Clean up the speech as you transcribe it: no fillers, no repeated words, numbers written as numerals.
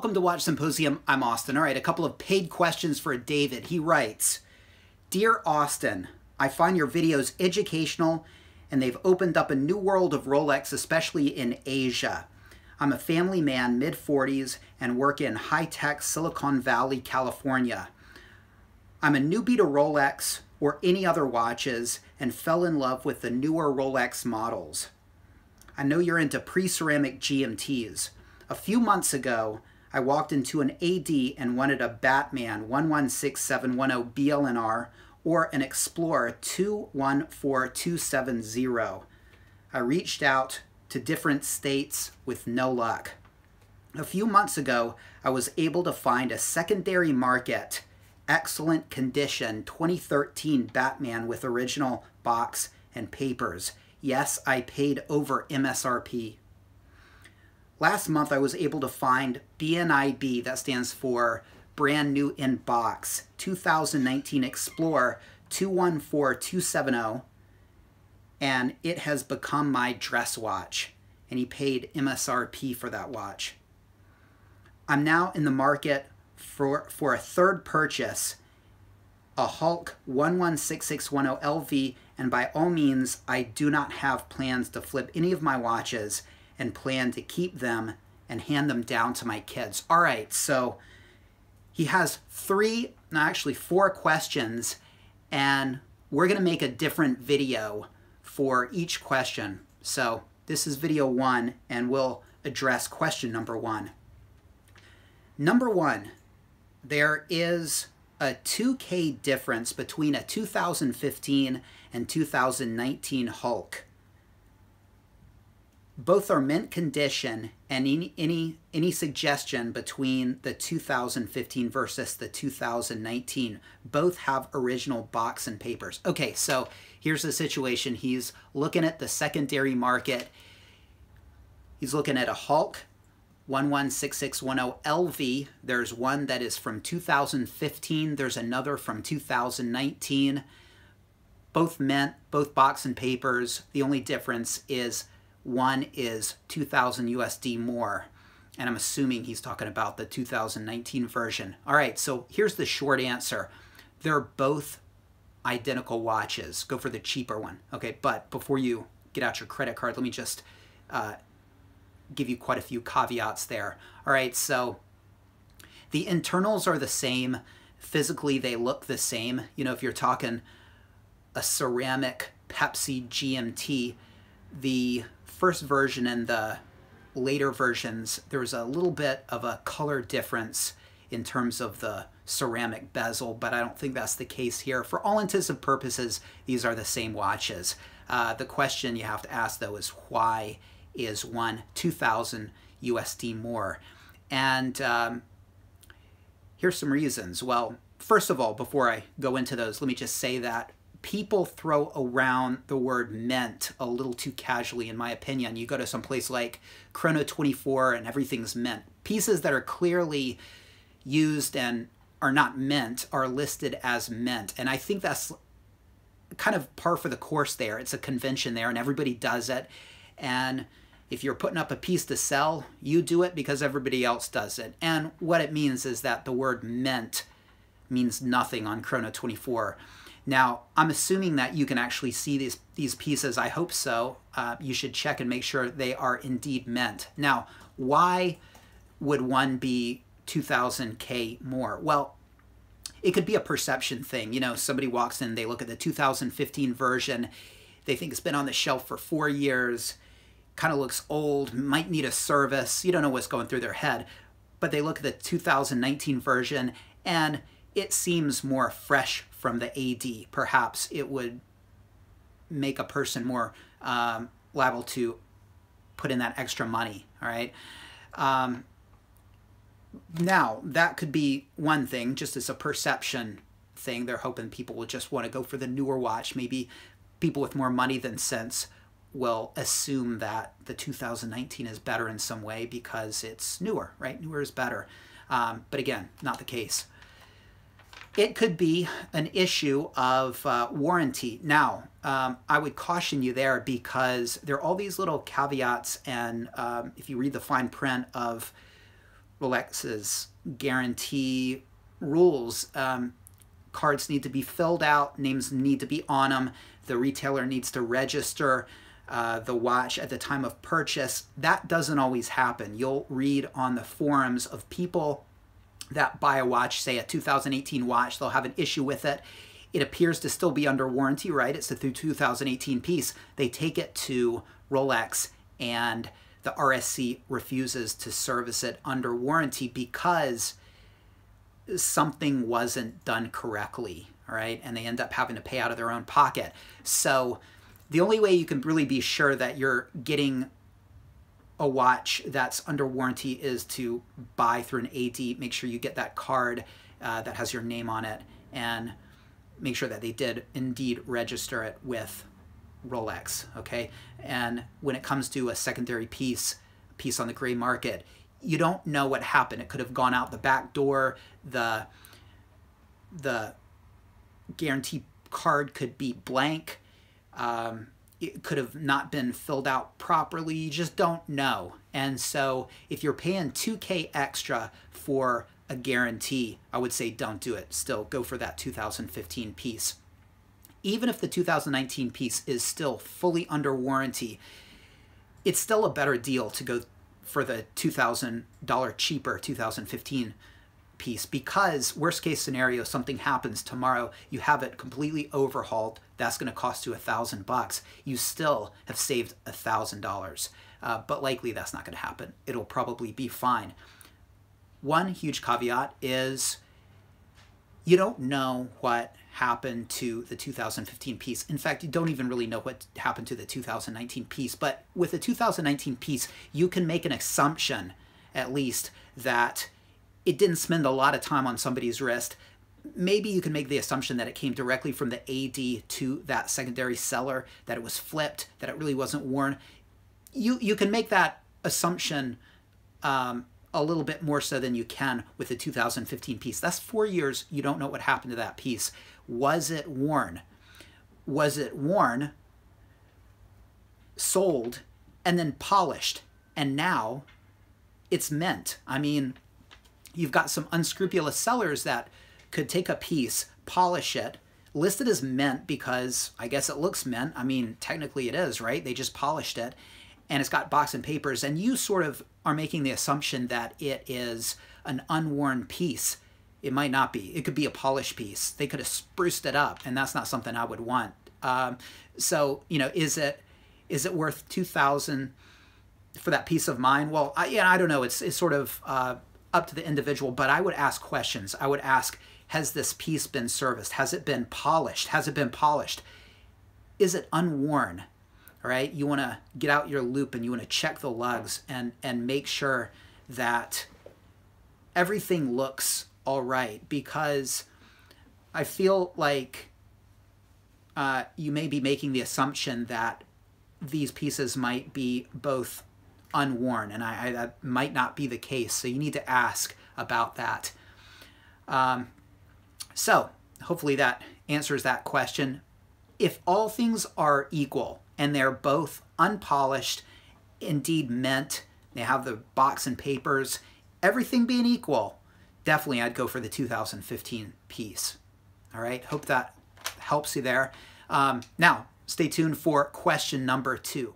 Welcome to Watch Symposium. I'm Austin. All right, a couple of paid questions for David. He writes, Dear Austin, I find your videos educational and they've opened up a new world of Rolex, especially in Asia. I'm a family man, mid-40s, and work in high-tech Silicon Valley, California. I'm a newbie to Rolex or any other watches and fell in love with the newer Rolex models. I know you're into pre-ceramic GMTs. A few months ago, I walked into an AD and wanted a Batman 116710 BLNR or an Explorer 214270. I reached out to different states with no luck. A few months ago, I was able to find a secondary market, excellent condition 2013 Batman with original box and papers. Yes, I paid over MSRP. Last month, I was able to find BNIB, that stands for Brand New in Box, 2019 Explorer 214270, and it has become my dress watch, and he paid MSRP for that watch. I'm now in the market for a third purchase, a Hulk 116610 LV, and by all means, I do not have plans to flip any of my watches and plan to keep them and hand them down to my kids. All right, so he has four questions, and we're gonna make a different video for each question. So this is video one, and we'll address question number one. Number one, there is a 2K difference between a 2015 and 2019 Hulk. Both are mint condition, and any suggestion between the 2015 versus the 2019, both have original box and papers. Okay, so here's the situation. He's looking at the secondary market. He's looking at a Hulk 116610 LV. There's one that is from 2015. There's another from 2019. Both mint, both box and papers. The only difference is one is 2,000 USD more, and I'm assuming he's talking about the 2019 version. All right, so here's the short answer. They're both identical watches. Go for the cheaper one. Okay, but before you get out your credit card, let me just give you quite a few caveats there. All right, so the internals are the same. Physically, they look the same. You know, if you're talking a ceramic Pepsi GMT, the first version and the later versions, there's a little bit of a color difference in terms of the ceramic bezel, but I don't think that's the case here. For all intents and purposes, these are the same watches. The question you have to ask, though, is why is one 2,000 USD more? And here's some reasons. Well, first of all, before I go into those, let me just say that people throw around the word mint a little too casually, in my opinion. You go to some place like Chrono 24 and everything's mint. Pieces that are clearly used and are not mint are listed as mint. And I think that's kind of par for the course there. It's a convention there and everybody does it. And if you're putting up a piece to sell, you do it because everybody else does it. And what it means is that the word mint means nothing on Chrono 24. Now, I'm assuming that you can actually see these pieces. I hope so. You should check and make sure they are indeed mint. Now, why would one be 2,000K more? Well, it could be a perception thing. You know, somebody walks in, they look at the 2015 version, they think it's been on the shelf for 4 years, kind of looks old, might need a service. You don't know what's going through their head. But they look at the 2019 version, and it seems more fresh from the AD. Perhaps it would make a person more liable to put in that extra money, all right? Now, that could be one thing, just as a perception thing. They're hoping people will just want to go for the newer watch. Maybe people with more money than sense will assume that the 2019 is better in some way because it's newer, right? Newer is better. But again, not the case. It could be an issue of warranty. Now, I would caution you there because there are all these little caveats, and if you read the fine print of Rolex's guarantee rules. Cards need to be filled out, names need to be on them, the retailer needs to register the watch at the time of purchase. That doesn't always happen. You'll read on the forums of people that buy a watch, say a 2018 watch, they'll have an issue with it. It appears to still be under warranty, right? It's a 2018 piece. They take it to Rolex and the RSC refuses to service it under warranty because something wasn't done correctly, all right? And they end up having to pay out of their own pocket. So the only way you can really be sure that you're getting a watch that's under warranty is to buy through an AD. Make sure you get that card that has your name on it, and make sure that they did indeed register it with Rolex, okay? And when it comes to a secondary piece on the gray market, you don't know what happened. It could have gone out the back door. The guarantee card could be blank. It could have not been filled out properly. You just don't know. And so if you're paying $2K extra for a guarantee, I would say don't do it. Still go for that 2015 piece. Even if the 2019 piece is still fully under warranty, it's still a better deal to go for the $2,000 cheaper 2015 piece, because worst case scenario, something happens tomorrow, you have it completely overhauled, that's going to cost you $1,000. You still have saved $1,000, but likely that's not going to happen. It'll probably be fine. One huge caveat is you don't know what happened to the 2015 piece. In fact, you don't even really know what happened to the 2019 piece. But with the 2019 piece, you can make an assumption, at least, that it didn't spend a lot of time on somebody's wrist. Maybe you can make the assumption that it came directly from the AD to that secondary seller, that it was flipped, that it really wasn't worn. You can make that assumption a little bit more so than you can with the 2015 piece. That's 4 years. You don't know what happened to that piece. Was it worn? Was it worn, sold, and then polished, and now it's mint? I mean, you've got some unscrupulous sellers that could take a piece, polish it, list it as mint because I guess it looks mint. I mean, technically it is, right? They just polished it, and it's got box and papers, and you sort of are making the assumption that it is an unworn piece. It might not be. It could be a polished piece. They could have spruced it up, and that's not something I would want. So, you know, is it worth $2,000 for that peace of mind? Well, I don't know. It's sort of up to the individual, but I would ask questions. I would ask, has this piece been serviced? Has it been polished? Has it been polished? Is it unworn? All right, you want to get out your loop and you want to check the lugs and make sure that everything looks all right, because I feel like you may be making the assumption that these pieces might be both unworn, and that might not be the case, so you need to ask about that. So hopefully that answers that question. If all things are equal and they're both unpolished, indeed mint, they have the box and papers, everything being equal, definitely I'd go for the 2015 piece. All right, hope that helps you there. Now, stay tuned for question number 2.